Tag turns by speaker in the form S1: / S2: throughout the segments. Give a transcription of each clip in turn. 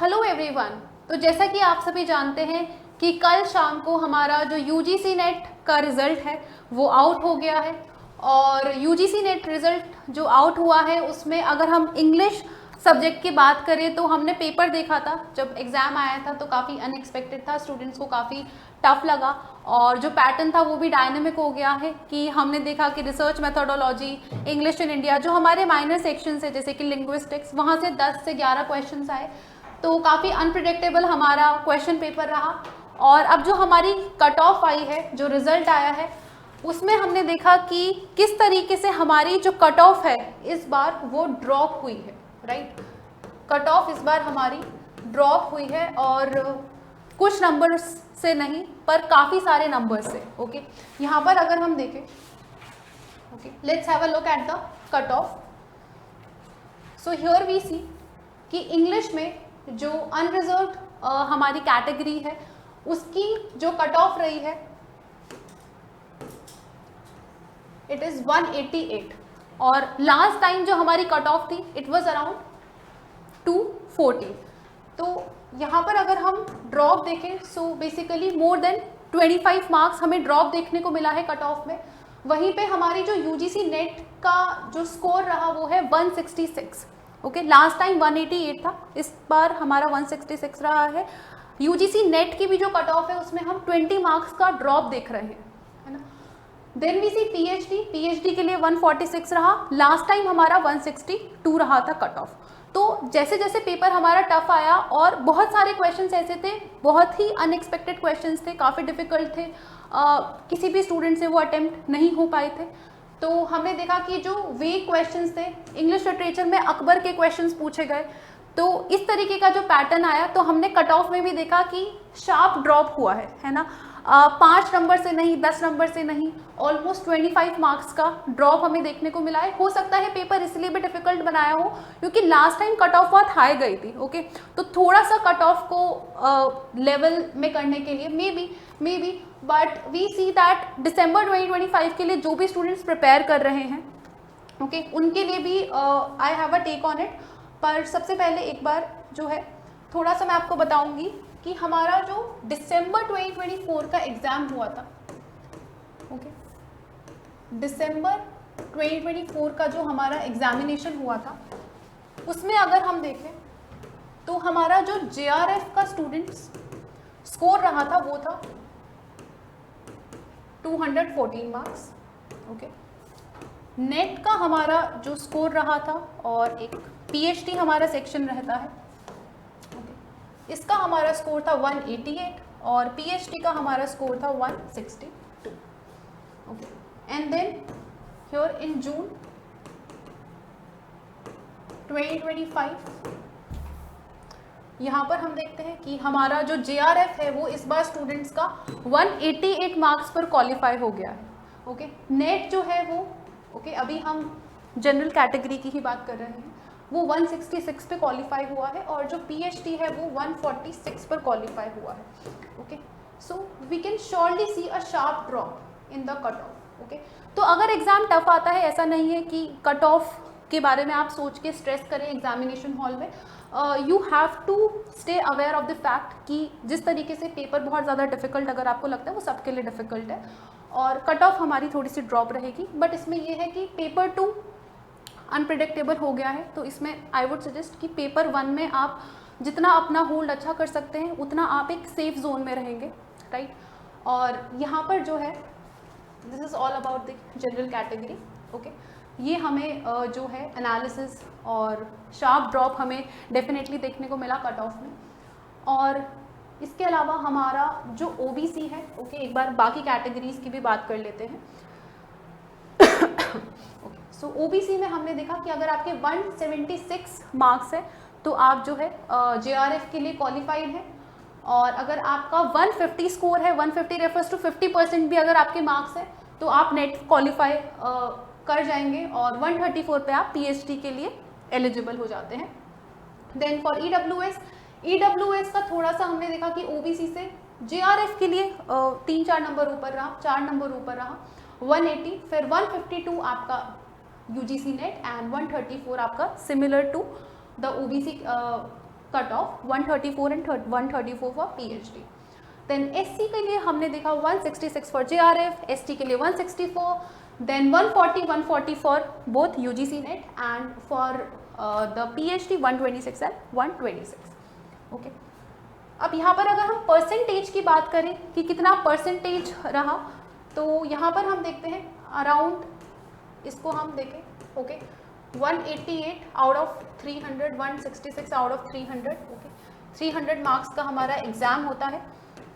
S1: Hello everyone. तो जैसा कि आप सभी जानते हैं कि कल शाम को हमारा जो यूजीसी नेट का रिज़ल्ट है वो आउट हो गया है। और यूजीसी नेट रिज़ल्ट जो आउट हुआ है उसमें अगर हम इंग्लिश सब्जेक्ट की बात करें तो हमने पेपर देखा था, जब एग्ज़ाम आया था तो काफ़ी अनएक्सपेक्टेड था, स्टूडेंट्स को काफ़ी टफ लगा। और जो पैटर्न था वो भी डायनेमिक हो गया है कि हमने देखा कि research methodology, English in India, जो हमारे माइनर सेक्शन है जैसे कि लिंग्विस्टिक्स, वहाँ से 10 से 11 क्वेश्चंस आए। तो काफ़ी अनप्रिडिक्टेबल हमारा क्वेश्चन पेपर रहा। और अब जो हमारी कट ऑफ आई है, जो रिजल्ट आया है, उसमें हमने देखा कि किस तरीके से हमारी जो कट ऑफ है इस बार वो ड्रॉप हुई है। राइट, कट ऑफ इस बार हमारी ड्रॉप हुई है और कुछ नंबर्स से नहीं पर काफ़ी सारे नंबर से। ओके, यहाँ पर अगर हम देखें, okay, let's have a look at the cut off. So here we see कि इंग्लिश में जो अनरिजर्व्ड हमारी कैटेगरी है उसकी जो कट ऑफ रही है इट इज 188। और लास्ट टाइम जो हमारी कट ऑफ थी इट वाज अराउंड 240। तो यहाँ पर अगर हम ड्रॉप देखें so basically more than 25 marks हमें ड्रॉप देखने को मिला है कट ऑफ में। वहीं पे हमारी जो यूजीसी नेट का जो स्कोर रहा वो है 166। ओके, लास्ट टाइम 188 था, इस बार हमारा 166 रहा है। यूजीसी नेट की भी जो कट ऑफ है उसमें हम 20 मार्क्स का ड्रॉप देख रहे हैं, है ना। देन वी सी पीएचडी के लिए 146 रहा, लास्ट टाइम हमारा 162 रहा था कट ऑफ। तो जैसे जैसे पेपर हमारा टफ आया और बहुत सारे क्वेश्चंस ऐसे थे, बहुत ही अनएक्सपेक्टेड क्वेश्चंस थे, काफ़ी डिफिकल्ट थे, किसी भी स्टूडेंट से वो अटेम्प्ट नहीं हो पाए थे। तो हमने देखा कि जो वीक क्वेश्चंस थे, इंग्लिश लिटरेचर में अकबर के क्वेश्चंस पूछे गए, तो इस तरीके का जो पैटर्न आया तो हमने कट ऑफ में भी देखा कि शार्प ड्रॉप हुआ है ना। 5 नंबर से नहीं, 10 नंबर से नहीं, ऑलमोस्ट 25 मार्क्स का ड्रॉप हमें देखने को मिला है। हो सकता है पेपर इसलिए भी डिफिकल्ट बनाया हो क्योंकि लास्ट टाइम कट ऑफ बहुत हाई गई थी। ओके, तो थोड़ा सा कट ऑफ को लेवल में करने के लिए maybe but we see that December 2025 के लिए जो भी स्टूडेंट्स प्रिपेयर कर रहे हैं, ओके, उनके लिए भी I have a take on it. पर सबसे पहले एक बार जो है थोड़ा सा मैं आपको बताऊंगी कि हमारा जो दिसंबर 2024 का एग्ज़ाम हुआ था, ओके, दिसंबर 2024 का जो हमारा एग्जामिनेशन हुआ था उसमें अगर हम देखें तो हमारा जो जेआरएफ का स्टूडेंट्स स्कोर रहा था वो था 214 मार्क्स। ओके, नेट का हमारा जो स्कोर रहा था और एक पीएचडी हमारा सेक्शन रहता है, ओके, इसका हमारा स्कोर था 188 और पीएचडी का हमारा स्कोर था 162। Okay, and then here in June 2025 यहाँ पर हम देखते हैं कि हमारा जो जेआरएफ है वो इस बार स्टूडेंट्स का 188 मार्क्स पर क्वालिफाई हो गया है। ओके, नेट जो है वो, ओके, अभी हम जनरल कैटेगरी की ही बात कर रहे हैं, वो 166 पे क्वालिफाई हुआ है और जो पीएचडी है वो 146 पर क्वालिफाई हुआ है। Okay, so we can surely see a sharp drop in the cut off. Okay, तो अगर एग्ज़ाम टफ आता है, ऐसा नहीं है कि कट ऑफ के बारे में आप सोच के स्ट्रेस करें एग्जामिनेशन हॉल में। You have to stay aware of the fact कि जिस तरीके से पेपर बहुत ज़्यादा डिफिकल्ट अगर आपको लगता है वो सबके लिए डिफिकल्ट है और कट ऑफ हमारी थोड़ी सी ड्रॉप रहेगी। बट इसमें ये है कि पेपर 2 अनप्रिडिक्टेबल हो गया है, तो इसमें आई वुड सजेस्ट कि पेपर 1 में आप जितना अपना होल्ड अच्छा कर सकते हैं उतना आप एक सेफ जोन में रहेंगे। राइट, और यहाँ पर जो है this is all about the general category. Okay, ये हमें जो है एनालिसिस और शार्प ड्रॉप हमें डेफिनेटली देखने को मिला कट ऑफ में। और इसके अलावा हमारा जो ओबीसी है, ओके, एक बार बाकी कैटेगरीज की भी बात कर लेते हैं। ओके, सो ओबीसी में हमने देखा कि अगर आपके 176 मार्क्स है तो आप जो है जेआरएफ के लिए क्वालिफाइड है। और अगर आपका 150 स्कोर है, 150 रेफर्स टू 50% भी अगर आपके मार्क्स है तो आप नेट क्वालिफाई कर जाएंगे और 134 पे आप पीएचडी के लिए एलिजिबल हो जाते हैं। देन फॉर ईडब्ल्यूएस का थोड़ा सा हमने देखा कि ओबीसी से जेआरएफ के लिए 3-4 नंबर ऊपर रहा, 4 नंबर ऊपर रहा, 180, फिर 152 आपका यूजीसी नेट एंड 134 आपका similar to the OBC cut off 134 and 134 for PhD. Then SC के लिए हमने देखा 166 फॉर JRF, ST के लिए 164, then 140 for both UGC NET and for the PhD 126 and 126. Okay, अब यहाँ पर अगर हम परसेंटेज की बात करें कि कितना परसेंटेज रहा, तो यहाँ पर हम देखते हैं अराउंड, इसको हम देखें, okay, 188 out of 300, 166 out of 300. Okay, 300 marks का हमारा एग्ज़ाम होता है.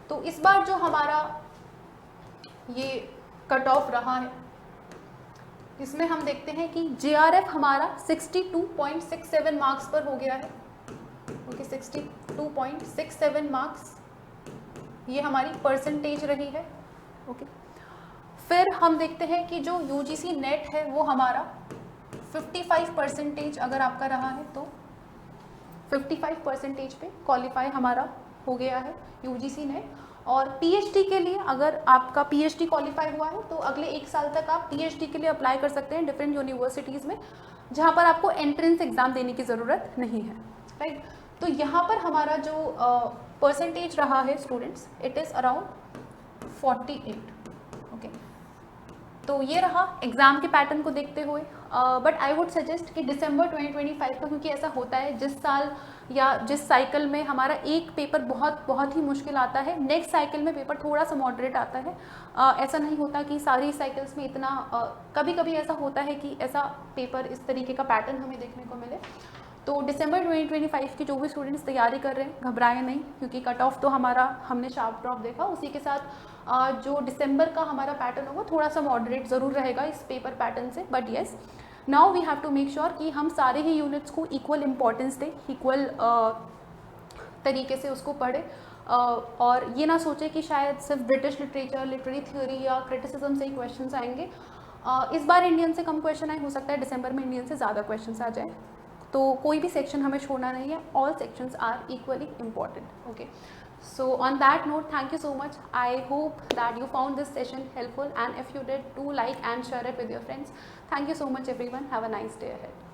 S1: तो इस बार जो हमारा ये कट ऑफ रहा है, इसमें हम देखते हैं कि JRF हमारा 62.67 मार्क्स पर हो गया है. ओके, 62.67 मार्क्स ये हमारी परसेंटेज रही है. ओके, फिर हम देखते हैं कि जो UGC नेट है वो हमारा 55% अगर आपका रहा है तो 55% पे क्वालिफाई हमारा हो गया है UGC नेट. और PhD के लिए अगर आपका PhD क्वालिफाई हुआ है तो अगले 1 साल तक आप PhD के लिए अप्लाई कर सकते हैं डिफरेंट यूनिवर्सिटीज़ में, जहाँ पर आपको एंट्रेंस एग्ज़ाम देने की ज़रूरत नहीं है. राइट, तो यहाँ पर हमारा जो परसेंटेज रहा है students, it is around 48. Okay, तो ये रहा एग्ज़ाम के पैटर्न को देखते हुए. बट आई वुड सजेस्ट कि दिसंबर 2025 का, क्योंकि ऐसा होता है जिस साल या जिस साइकिल में हमारा एक पेपर बहुत ही मुश्किल आता है, नेक्स्ट साइकिल में पेपर थोड़ा सा मॉडरेट आता है. ऐसा नहीं होता कि सारी साइकिल्स में इतना, कभी कभी ऐसा होता है कि ऐसा पेपर इस तरीके का पैटर्न हमें देखने को मिले. तो दिसंबर 2025 के जो भी स्टूडेंट्स तैयारी कर रहे हैं, घबराएं नहीं, क्योंकि कट ऑफ तो हमारा हमने शार्प ड्रॉप देखा, उसी के साथ जो दिसंबर का हमारा पैटर्न होगा थोड़ा सा मॉडरेट ज़रूर रहेगा इस पेपर पैटर्न से. But yes, now we have to make sure कि हम सारे ही यूनिट्स को इक्वल इम्पॉर्टेंस दें, इक्वल तरीके से उसको पढ़ें, और ये ना सोचें कि शायद सिर्फ ब्रिटिश लिटरेचर, लिटरेरी थ्योरी या क्रिटिसिज्म से ही क्वेश्चंस आएंगे. इस बार इंडियन से कम क्वेश्चन आए, हो सकता है दिसंबर में इंडियन से ज़्यादा क्वेश्चंस आ जाए. तो कोई भी सेक्शन हमें छोड़ना नहीं है, all sections are equally important. Okay, so on that note, thank you so much. I hope that you found this session helpful, and if you did, do like and share it with your friends. Thank you so much everyone. Have a nice day ahead.